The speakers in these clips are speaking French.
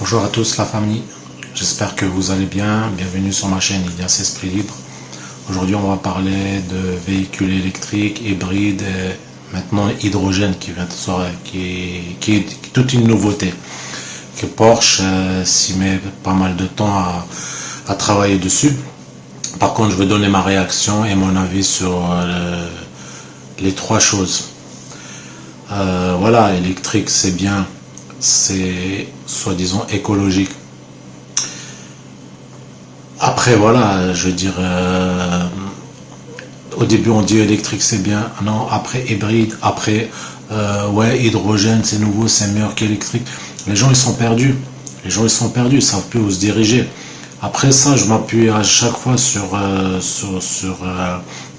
Bonjour à tous la famille, j'espère que vous allez bien, bienvenue sur ma chaîne Ilias Esprit Libre. Aujourd'hui on va parler de véhicules électriques, hybrides et maintenant hydrogène qui vient de sortir, qui est toute une nouveauté. Que Porsche s'y met pas mal de temps à travailler dessus. Par contre je vais donner ma réaction et mon avis sur les trois choses. Voilà, électrique c'est bien, c'est soi-disant écologique. Après voilà, je veux dire, au début on dit électrique c'est bien, non, après hybride, après ouais hydrogène c'est nouveau, c'est meilleur qu'électrique. Les gens ils sont perdus, ils savent plus où se diriger. Après ça je m'appuie à chaque fois sur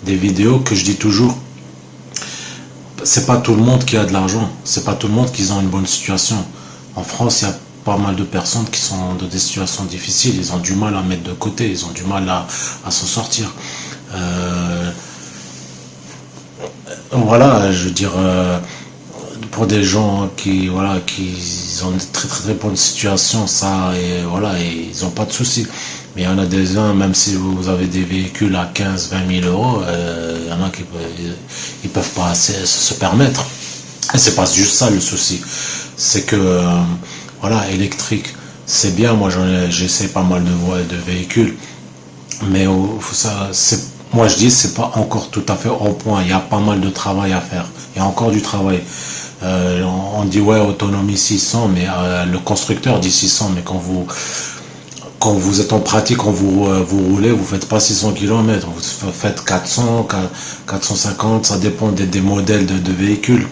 des vidéos que je dis toujours. C'est pas tout le monde qui a de l'argent, c'est pas tout le monde qui a une bonne situation. En France, il y a pas mal de personnes qui sont dans des situations difficiles, ils ont du mal à mettre de côté, ils ont du mal à s'en sortir. Voilà, je veux dire, pour des gens qui ont une très bonne situation, ça, et voilà, et ils n'ont pas de soucis. Mais il y en a des uns, même si vous avez des véhicules à 15-20 000 euros, il y en a qui ne peuvent pas se permettre. Et c'est pas juste ça le souci. C'est que, voilà, électrique, c'est bien. Moi, j'essaie pas mal de véhicules. Mais moi, je dis, c'est pas encore tout à fait au point. Il y a pas mal de travail à faire. Il y a encore du travail. On dit, ouais, autonomie 600, mais le constructeur dit 600, mais quand vous êtes en pratique, quand vous roulez, vous faites pas 600 km, vous faites 400, 450, ça dépend des modèles de véhicules.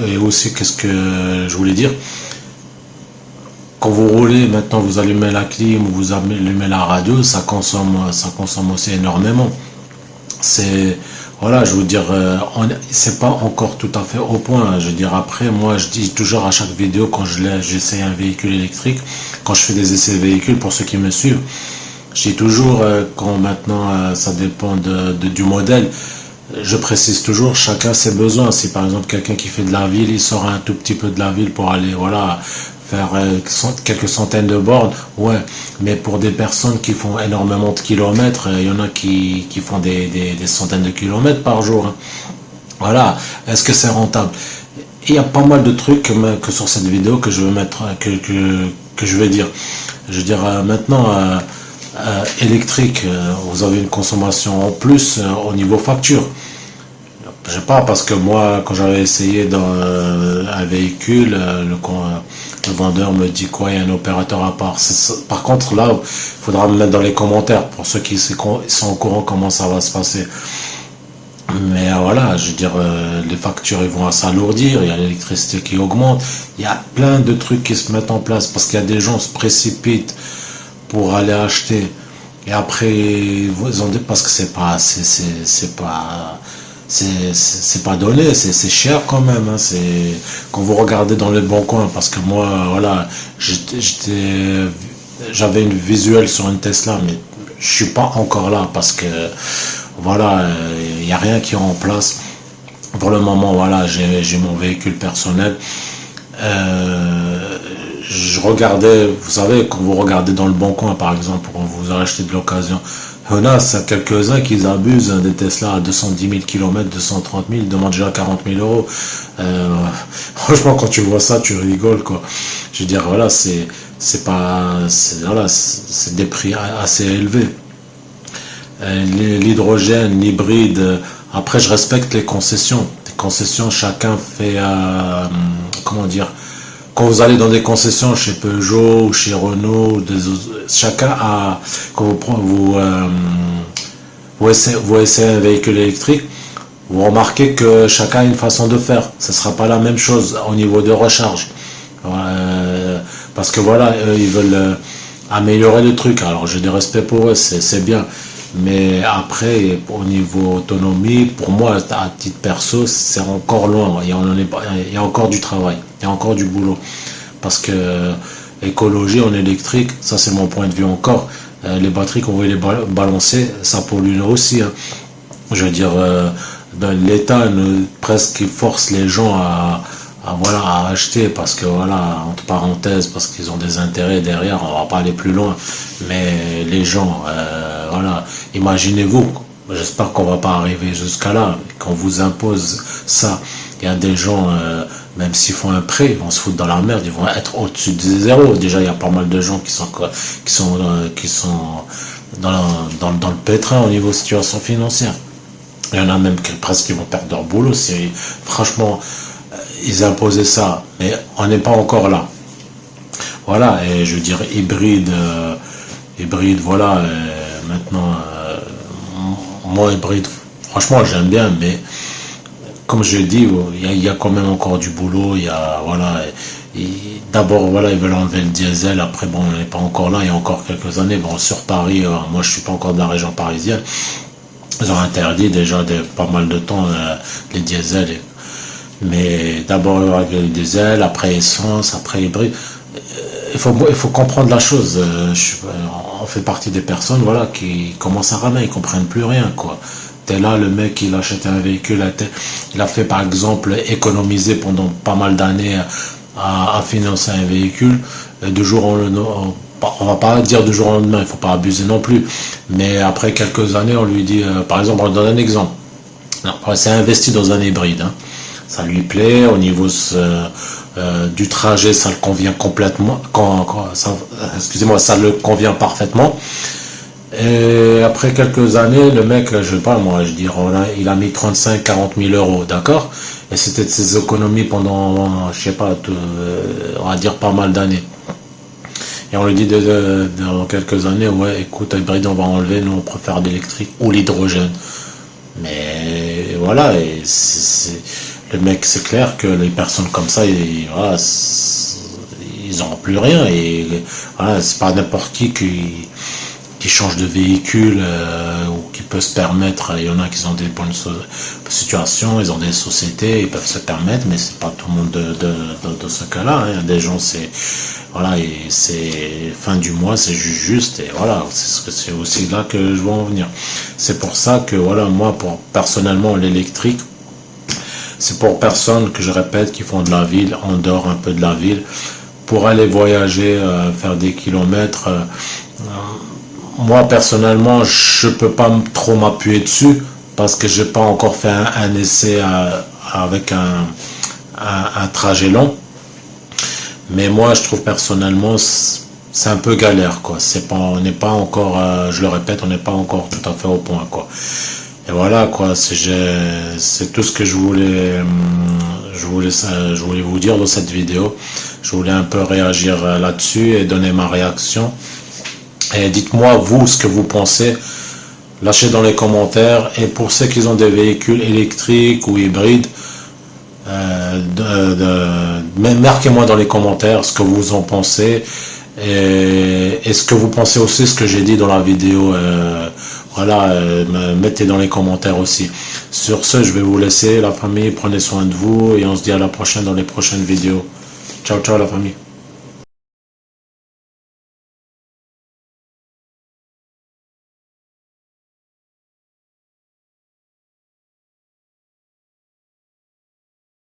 Et aussi, qu'est-ce que je voulais dire? Quand vous roulez, maintenant vous allumez la clim, vous allumez la radio, ça consomme aussi énormément. Voilà, je veux dire, c'est pas encore tout à fait au point. Je veux dire, après, moi, je dis toujours à chaque vidéo quand j'essaie un véhicule électrique, quand je fais des essais de véhicules, pour ceux qui me suivent, je dis toujours, quand maintenant, ça dépend du modèle, je précise toujours, chacun ses besoins. Si par exemple quelqu'un qui fait de la ville, il sort un tout petit peu de la ville pour aller, voilà, faire quelques centaines de bornes, ouais. Mais pour des personnes qui font énormément de kilomètres, il y en a qui font des centaines de kilomètres par jour, hein. Voilà. Est-ce que c'est rentable? Il y a pas mal de trucs que sur cette vidéo que je veux mettre, que je vais dire. Je veux dire, maintenant, électrique, vous avez une consommation en plus au niveau facture. Je sais pas, parce que moi, quand j'avais essayé dans un véhicule, le vendeur me dit quoi, il y a un opérateur à part. Par contre, là, il faudra me mettre dans les commentaires pour ceux qui sont au courant comment ça va se passer. Mais voilà, je veux dire, les factures ils vont s'alourdir, il y a l'électricité qui augmente, il y a plein de trucs qui se mettent en place parce qu'il y a des gens qui se précipitent pour aller acheter et après parce que c'est pas donné, c'est cher quand même, hein. C'est quand vous regardez dans les bons coins, parce que moi voilà, j'avais une visuelle sur une Tesla, mais je suis pas encore là parce que voilà, il n'y a rien qui est en place pour le moment. Voilà, j'ai mon véhicule personnel. Je regardais, vous savez, quand vous regardez dans le bon coin par exemple, quand vous achetez de l'occasion, il y en a quelques-uns qui abusent, hein, des Tesla à 210 000 km, 230 000, ils demandent déjà 40 000 euros. Franchement, quand tu vois ça, tu rigoles, quoi. Je veux dire, voilà, voilà, c'est des prix assez élevés. L'hydrogène, l'hybride, après, je respecte les concessions. Les concessions, chacun fait, comment dire, quand vous allez dans des concessions chez Peugeot ou chez Renault, chacun a, quand vous essayez un véhicule électrique, vous remarquez que chacun a une façon de faire. Ce ne sera pas la même chose au niveau de recharge. Parce que voilà, ils veulent améliorer le truc. Alors j'ai du respect pour eux, c'est bien. Mais après, au niveau autonomie, pour moi, à titre perso, c'est encore loin. Il y a encore du travail, il y a encore du boulot. Parce que écologie en électrique, ça c'est mon point de vue encore. Les batteries qu'on veut les balancer, ça pollue aussi, hein. Je veux dire, l'État presque force les gens voilà, à acheter parce que voilà, entre parenthèses, parce qu'ils ont des intérêts derrière, on va pas aller plus loin. Mais les gens, voilà, imaginez-vous, j'espère qu'on va pas arriver jusqu'à là, qu'on vous impose ça. Il y a des gens, même s'ils font un prêt, ils vont se foutre dans la merde, ils vont être au-dessus des zéros. Déjà, il y a pas mal de gens qui sont dans le pétrin au niveau situation financière. Il y en a même qui presque qui vont perdre leur boulot. C'est franchement, ils imposaient ça, mais on n'est pas encore là. Voilà, et je veux dire hybride, voilà. Maintenant, moi hybride, franchement, j'aime bien, mais comme je dis, il y a quand même encore du boulot. Il y a voilà. D'abord, voilà, ils veulent enlever le diesel. Après, bon, on n'est pas encore là. Il y a encore quelques années. Bon, sur Paris, moi, je suis pas encore de la région parisienne. Ils ont interdit déjà pas mal de temps les diesels. Mais d'abord avec le diesel, après essence, après hybride. Il faut comprendre la chose. On fait partie des personnes, voilà, qui commencent à ramer, ils comprennent plus rien, quoi. T'es là, le mec, il achète un véhicule, il a fait par exemple économiser pendant pas mal d'années à financer un véhicule. De jour en lendemain, on va pas dire du jour au lendemain, il faut pas abuser non plus. Mais après quelques années, on lui dit, par exemple, on donne un exemple. C'est investi dans un hybride, hein. Ça lui plaît, au niveau du trajet, ça le convient complètement, excusez-moi, ça le convient parfaitement. Et après quelques années, le mec, je sais pas moi, je dirais, il a mis 35-40 000 euros, d'accord? Et c'était de ses économies pendant, je sais pas, on va dire pas mal d'années. Et on lui dit dans quelques années, ouais, écoute, hybride, on va enlever, nous on préfère l'électrique ou l'hydrogène. Mais voilà, le mec, c'est clair que les personnes comme ça, voilà, ils n'auront plus rien. Et voilà, c'est pas n'importe qui change de véhicule ou qui peut se permettre. Il y en a qui ont des bonnes situations, ils ont des sociétés, ils peuvent se permettre, mais c'est pas tout le monde de ce cas-là, hein. Il y a des gens, c'est voilà, et c'est fin du mois, c'est juste, et voilà, c'est aussi là que je veux en venir. C'est pour ça que voilà, moi, personnellement, l'électrique, c'est pour personnes que je répète qui font de la ville, en dehors un peu de la ville, pour aller voyager, faire des kilomètres. Moi personnellement, je peux pas trop m'appuyer dessus parce que j'ai pas encore fait un essai avec un trajet long. Mais moi, je trouve personnellement, c'est un peu galère, quoi. On n'est pas encore, je le répète, on n'est pas encore tout à fait au point, quoi. Et voilà, quoi. C'est tout ce que je voulais vous dire dans cette vidéo. Je voulais un peu réagir là-dessus et donner ma réaction. Et dites-moi, vous, ce que vous pensez. Lâchez dans les commentaires. Et pour ceux qui ont des véhicules électriques ou hybrides, marquez-moi dans les commentaires ce que vous en pensez. Et ce que vous pensez aussi, ce que j'ai dit dans la vidéo. Voilà, mettez dans les commentaires aussi. Sur ce, je vais vous laisser, la famille. Prenez soin de vous. Et on se dit à la prochaine dans les prochaines vidéos. Ciao, ciao la famille.